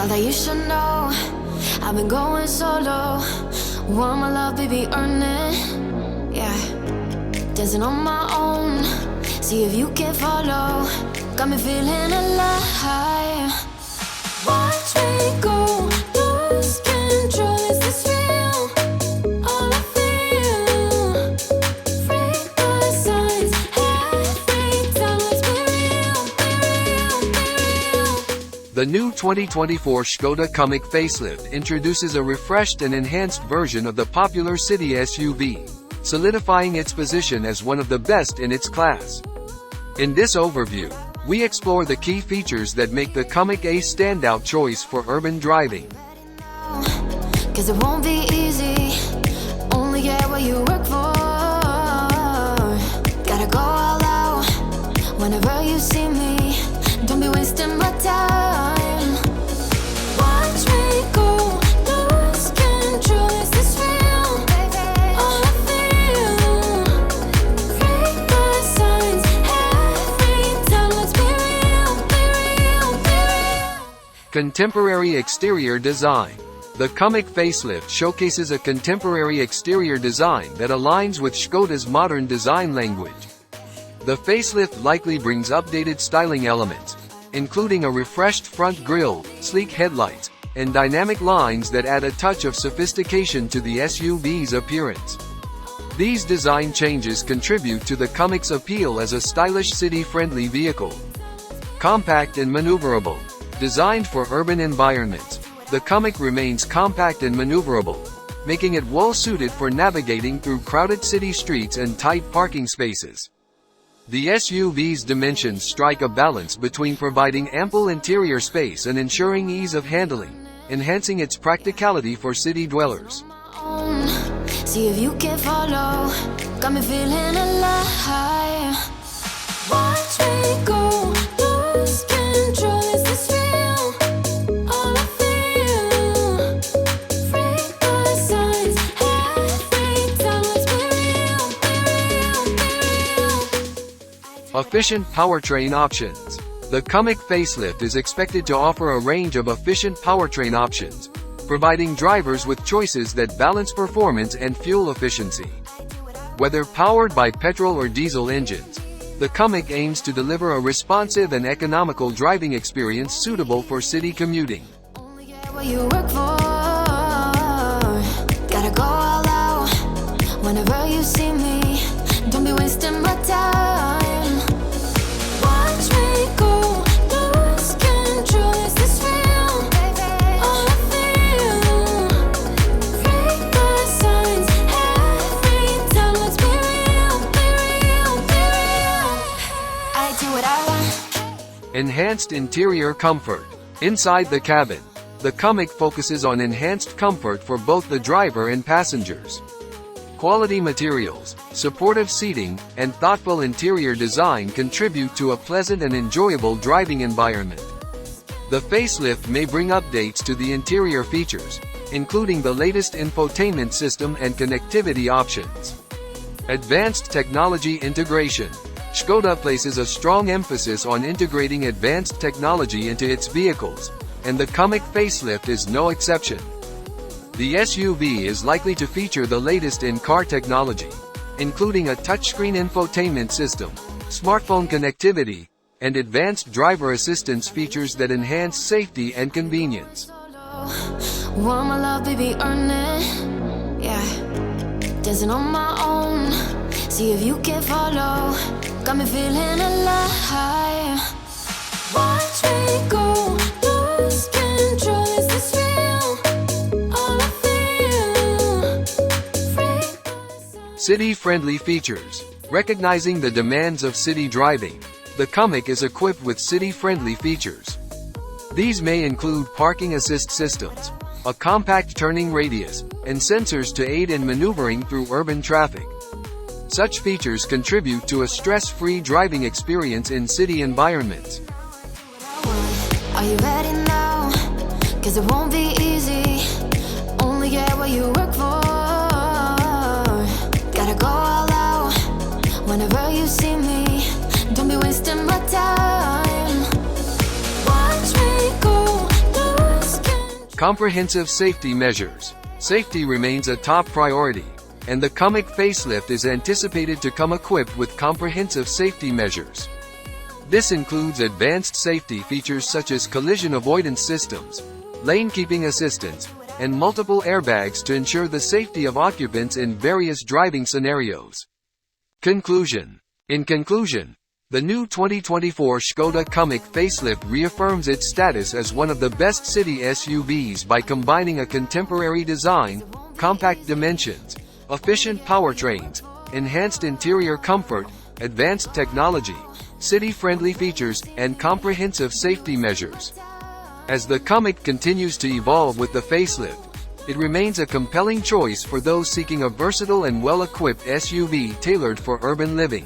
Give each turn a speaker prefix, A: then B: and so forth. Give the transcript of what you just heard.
A: thought that you should know I've been going solo. Want my love, baby, earn it. Yeah, dancing on my own. See if you can follow. Got me feeling alive. Watch me go, lose control. Is this real? All I feel. Freak the signs. Every time, let's be real, be real, be real.
B: The new 2024 Skoda Kamiq Facelift introduces a refreshed and enhanced version of the popular city SUV, solidifying its position as one of the best in its class. In this overview, we explore the key features that make the Kamiq a standout choice for urban driving.
A: Cause it won't be easy, only get what you work for. Gotta go all out, whenever you see me. Don't be wasting my time. Watch me go, lose control. Is this real? All I feel. Freak the signs. Every time, let's be real, be real, be real.
B: Contemporary exterior design. The Kamiq Facelift showcases a contemporary exterior design that aligns with Skoda's modern design language. The facelift likely brings updated styling elements, including a refreshed front grille, sleek headlights, and dynamic lines that add a touch of sophistication to the SUV's appearance. These design changes contribute to the Kamiq's appeal as a stylish city-friendly vehicle. Compact and maneuverable. Designed for urban environments, the Kamiq remains compact and maneuverable, making it well-suited for navigating through crowded city streets and tight parking spaces. The SUV's dimensions strike a balance between providing ample interior space and ensuring ease of handling, enhancing its practicality for city dwellers.
A: See if you can follow. Got me feeling alive. Watch me go, lose control. Is this real? All I feel. Freak the signs. Every time, let's be real, be real, be real.
B: Efficient powertrain options. The Kamiq Facelift is expected to offer a range of efficient powertrain options, providing drivers with choices that balance performance and fuel efficiency. Whether powered by petrol or diesel engines, the Kamiq aims to deliver a responsive and economical driving experience suitable for city commuting.
A: Only get what you work for. Gotta go all out, whenever you see me. Don't be wasting my time. Watch me go, lose control. Is this real? All I feel. Freak the signs. Every time, let's be real, be real, be real. I do what I want.
B: Enhanced interior comfort. Inside the cabin, the Kamiq focuses on enhanced comfort for both the driver and passengers. Quality materials, supportive seating, and thoughtful interior design contribute to a pleasant and enjoyable driving environment. The facelift may bring updates to the interior features, including the latest infotainment system and connectivity options. Advanced technology integration. Skoda places a strong emphasis on integrating advanced technology into its vehicles, and the Kamiq Facelift is no exception. The SUV is likely to feature the latest in car technology, including a touchscreen infotainment system, smartphone connectivity, and advanced driver assistance features that enhance safety and convenience.
A: Want my love, baby, earn it. Yeah, dancing on my own. See if you can follow. Got me feeling alive. Watch me go, lose control. Is this real? All I feel.
B: City-friendly features. Recognizing the demands of city driving, the Kamiq is equipped with city-friendly features. These may include parking assist systems, a compact turning radius, and sensors to aid in maneuvering through urban traffic. Such features contribute to a stress-free driving experience in city environments.
A: Are you ready now? Cause it won't be easy, only get what you work for. Gotta go all out, whenever you see me. Don't be wasting my time. Watch me go, lose
B: Comprehensive safety measures. Safety remains a top priority, and the Kamiq Facelift is anticipated to come equipped with comprehensive safety measures. This includes advanced safety features such as collision avoidance systems, lane keeping assistance, and multiple airbags to ensure the safety of occupants in various driving scenarios. Conclusion. In conclusion, the new 2024 Skoda Kamiq Facelift reaffirms its status as one of the best city SUVs by combining a contemporary design, compact dimensions, efficient powertrains, enhanced interior comfort, advanced technology, city-friendly features, and comprehensive safety measures. As the Kamiq continues to evolve with the facelift, it remains a compelling choice for those seeking a versatile and well-equipped SUV tailored for urban living.